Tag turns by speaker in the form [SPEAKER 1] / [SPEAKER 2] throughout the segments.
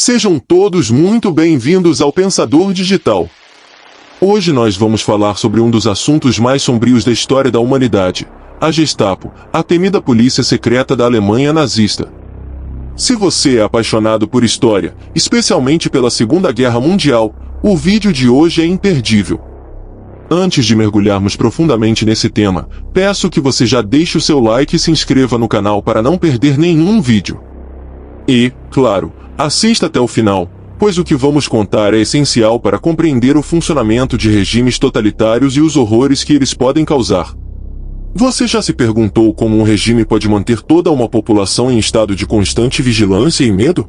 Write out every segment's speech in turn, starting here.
[SPEAKER 1] Sejam todos muito bem-vindos ao Pensador Digital. Hoje nós vamos falar sobre um dos assuntos mais sombrios da história da humanidade, a Gestapo, a temida polícia secreta da Alemanha nazista. Se você é apaixonado por história, especialmente pela Segunda Guerra Mundial, o vídeo de hoje é imperdível. Antes de mergulharmos profundamente nesse tema, peço que você já deixe o seu like e se inscreva no canal para não perder nenhum vídeo. E, claro, assista até o final, pois o que vamos contar é essencial para compreender o funcionamento de regimes totalitários e os horrores que eles podem causar. Você já se perguntou como um regime pode manter toda uma população em estado de constante vigilância e medo?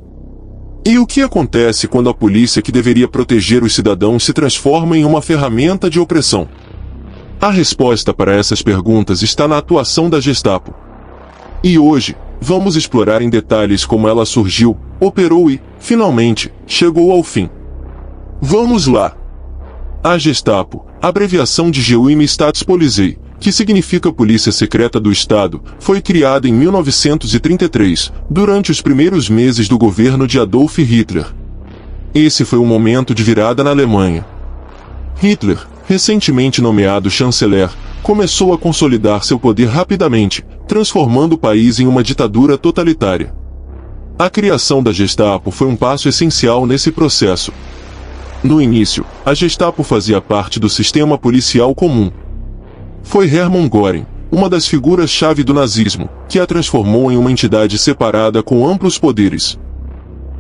[SPEAKER 1] E o que acontece quando a polícia que deveria proteger os cidadãos se transforma em uma ferramenta de opressão? A resposta para essas perguntas está na atuação da Gestapo. E hoje, vamos explorar em detalhes como ela surgiu, operou e, finalmente, chegou ao fim. Vamos lá! A Gestapo, abreviação de Geheime Staatspolizei, que significa Polícia Secreta do Estado, foi criada em 1933, durante os primeiros meses do governo de Adolf Hitler. Esse foi um momento de virada na Alemanha. Hitler, recentemente nomeado chanceler, começou a consolidar seu poder rapidamente, transformando o país em uma ditadura totalitária. A criação da Gestapo foi um passo essencial nesse processo. No início, a Gestapo fazia parte do sistema policial comum. Foi Hermann Göring, uma das figuras-chave do nazismo, que a transformou em uma entidade separada com amplos poderes.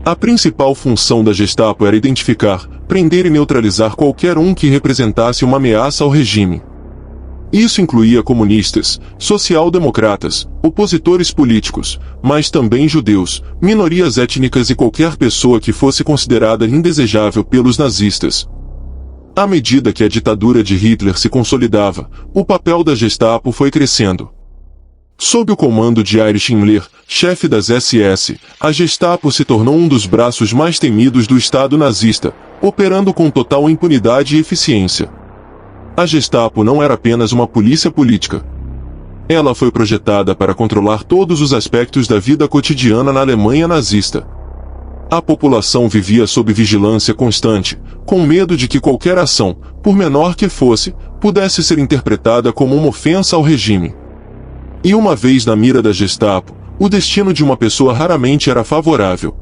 [SPEAKER 1] A principal função da Gestapo era identificar, prender e neutralizar qualquer um que representasse uma ameaça ao regime. Isso incluía comunistas, social-democratas, opositores políticos, mas também judeus, minorias étnicas e qualquer pessoa que fosse considerada indesejável pelos nazistas. À medida que a ditadura de Hitler se consolidava, o papel da Gestapo foi crescendo. Sob o comando de Erich Himmler, chefe das SS, a Gestapo se tornou um dos braços mais temidos do Estado nazista, operando com total impunidade e eficiência. A Gestapo não era apenas uma polícia política. Ela foi projetada para controlar todos os aspectos da vida cotidiana na Alemanha nazista. A população vivia sob vigilância constante, com medo de que qualquer ação, por menor que fosse, pudesse ser interpretada como uma ofensa ao regime. E uma vez na mira da Gestapo, o destino de uma pessoa raramente era favorável.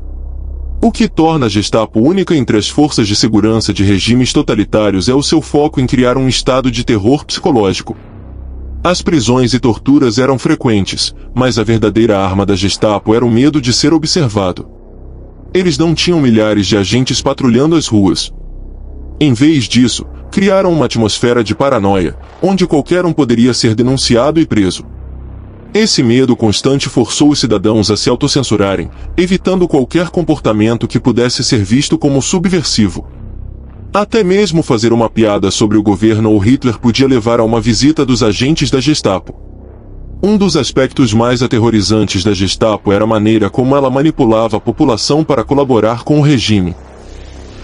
[SPEAKER 1] O que torna a Gestapo única entre as forças de segurança de regimes totalitários é o seu foco em criar um estado de terror psicológico. As prisões e torturas eram frequentes, mas a verdadeira arma da Gestapo era o medo de ser observado. Eles não tinham milhares de agentes patrulhando as ruas. Em vez disso, criaram uma atmosfera de paranoia, onde qualquer um poderia ser denunciado e preso. Esse medo constante forçou os cidadãos a se autocensurarem, evitando qualquer comportamento que pudesse ser visto como subversivo. Até mesmo fazer uma piada sobre o governo ou Hitler podia levar a uma visita dos agentes da Gestapo. Um dos aspectos mais aterrorizantes da Gestapo era a maneira como ela manipulava a população para colaborar com o regime.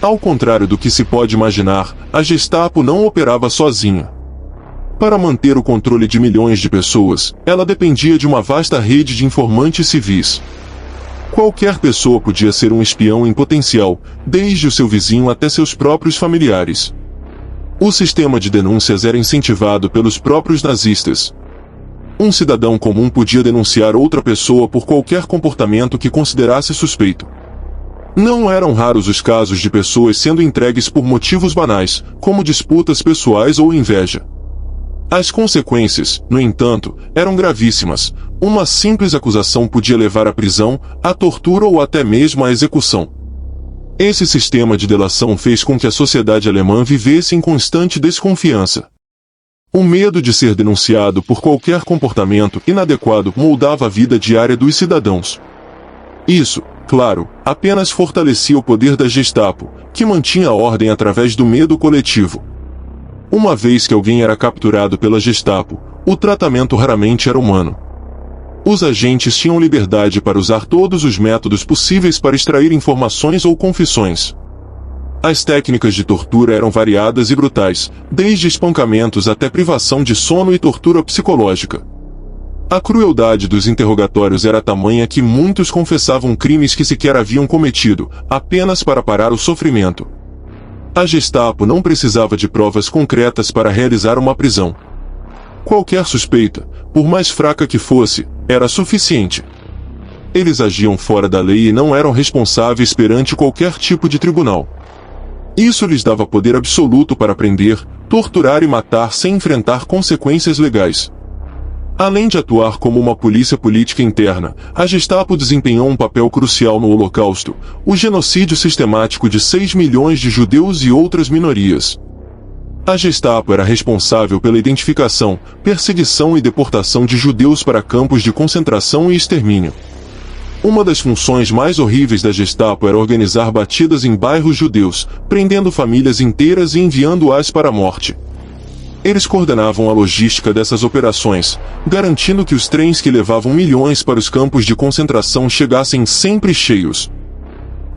[SPEAKER 1] Ao contrário do que se pode imaginar, a Gestapo não operava sozinha. Para manter o controle de milhões de pessoas, ela dependia de uma vasta rede de informantes civis. Qualquer pessoa podia ser um espião em potencial, desde o seu vizinho até seus próprios familiares. O sistema de denúncias era incentivado pelos próprios nazistas. Um cidadão comum podia denunciar outra pessoa por qualquer comportamento que considerasse suspeito. Não eram raros os casos de pessoas sendo entregues por motivos banais, como disputas pessoais ou inveja. As consequências, no entanto, eram gravíssimas. Uma simples acusação podia levar à prisão, à tortura ou até mesmo à execução. Esse sistema de delação fez com que a sociedade alemã vivesse em constante desconfiança. O medo de ser denunciado por qualquer comportamento inadequado moldava a vida diária dos cidadãos. Isso, claro, apenas fortalecia o poder da Gestapo, que mantinha a ordem através do medo coletivo. Uma vez que alguém era capturado pela Gestapo, o tratamento raramente era humano. Os agentes tinham liberdade para usar todos os métodos possíveis para extrair informações ou confissões. As técnicas de tortura eram variadas e brutais, desde espancamentos até privação de sono e tortura psicológica. A crueldade dos interrogatórios era tamanha que muitos confessavam crimes que sequer haviam cometido, apenas para parar o sofrimento. A Gestapo não precisava de provas concretas para realizar uma prisão. Qualquer suspeita, por mais fraca que fosse, era suficiente. Eles agiam fora da lei e não eram responsáveis perante qualquer tipo de tribunal. Isso lhes dava poder absoluto para prender, torturar e matar sem enfrentar consequências legais. Além de atuar como uma polícia política interna, a Gestapo desempenhou um papel crucial no Holocausto, o genocídio sistemático de 6 milhões de judeus e outras minorias. A Gestapo era responsável pela identificação, perseguição e deportação de judeus para campos de concentração e extermínio. Uma das funções mais horríveis da Gestapo era organizar batidas em bairros judeus, prendendo famílias inteiras e enviando-as para a morte. Eles coordenavam a logística dessas operações, garantindo que os trens que levavam milhões para os campos de concentração chegassem sempre cheios.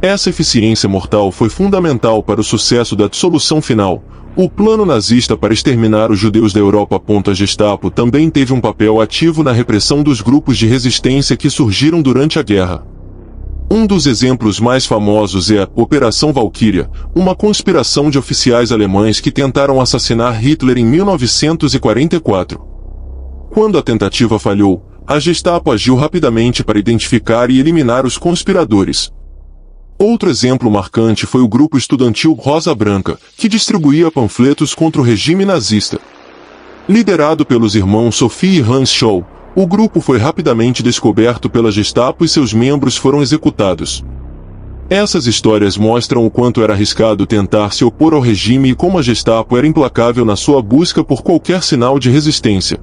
[SPEAKER 1] Essa eficiência mortal foi fundamental para o sucesso da dissolução final. O plano nazista para exterminar os judeus da Europa. A Gestapo também teve um papel ativo na repressão dos grupos de resistência que surgiram durante a guerra. Um dos exemplos mais famosos é a Operação Valkyria, uma conspiração de oficiais alemães que tentaram assassinar Hitler em 1944. Quando a tentativa falhou, a Gestapo agiu rapidamente para identificar e eliminar os conspiradores. Outro exemplo marcante foi o grupo estudantil Rosa Branca, que distribuía panfletos contra o regime nazista. Liderado pelos irmãos Sophie e Hans Scholl, o grupo foi rapidamente descoberto pela Gestapo e seus membros foram executados. Essas histórias mostram o quanto era arriscado tentar se opor ao regime e como a Gestapo era implacável na sua busca por qualquer sinal de resistência.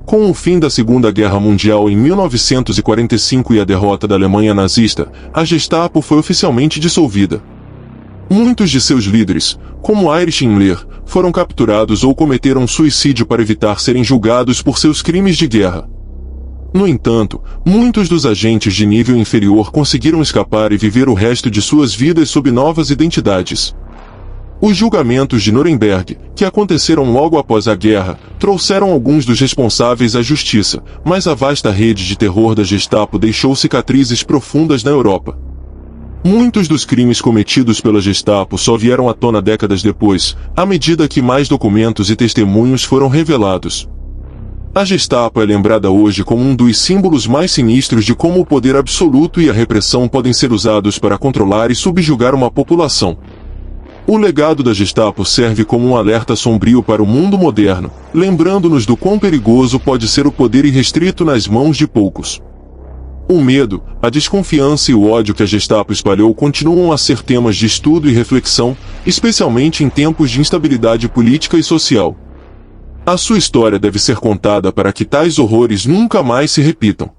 [SPEAKER 1] Com o fim da Segunda Guerra Mundial em 1945 e a derrota da Alemanha nazista, a Gestapo foi oficialmente dissolvida. Muitos de seus líderes, como Heinrich Himmler, foram capturados ou cometeram suicídio para evitar serem julgados por seus crimes de guerra. No entanto, muitos dos agentes de nível inferior conseguiram escapar e viver o resto de suas vidas sob novas identidades. Os julgamentos de Nuremberg, que aconteceram logo após a guerra, trouxeram alguns dos responsáveis à justiça, mas a vasta rede de terror da Gestapo deixou cicatrizes profundas na Europa. Muitos dos crimes cometidos pela Gestapo só vieram à tona décadas depois, à medida que mais documentos e testemunhos foram revelados. A Gestapo é lembrada hoje como um dos símbolos mais sinistros de como o poder absoluto e a repressão podem ser usados para controlar e subjugar uma população. O legado da Gestapo serve como um alerta sombrio para o mundo moderno, lembrando-nos do quão perigoso pode ser o poder irrestrito nas mãos de poucos. O medo, a desconfiança e o ódio que a Gestapo espalhou continuam a ser temas de estudo e reflexão, especialmente em tempos de instabilidade política e social. A sua história deve ser contada para que tais horrores nunca mais se repitam.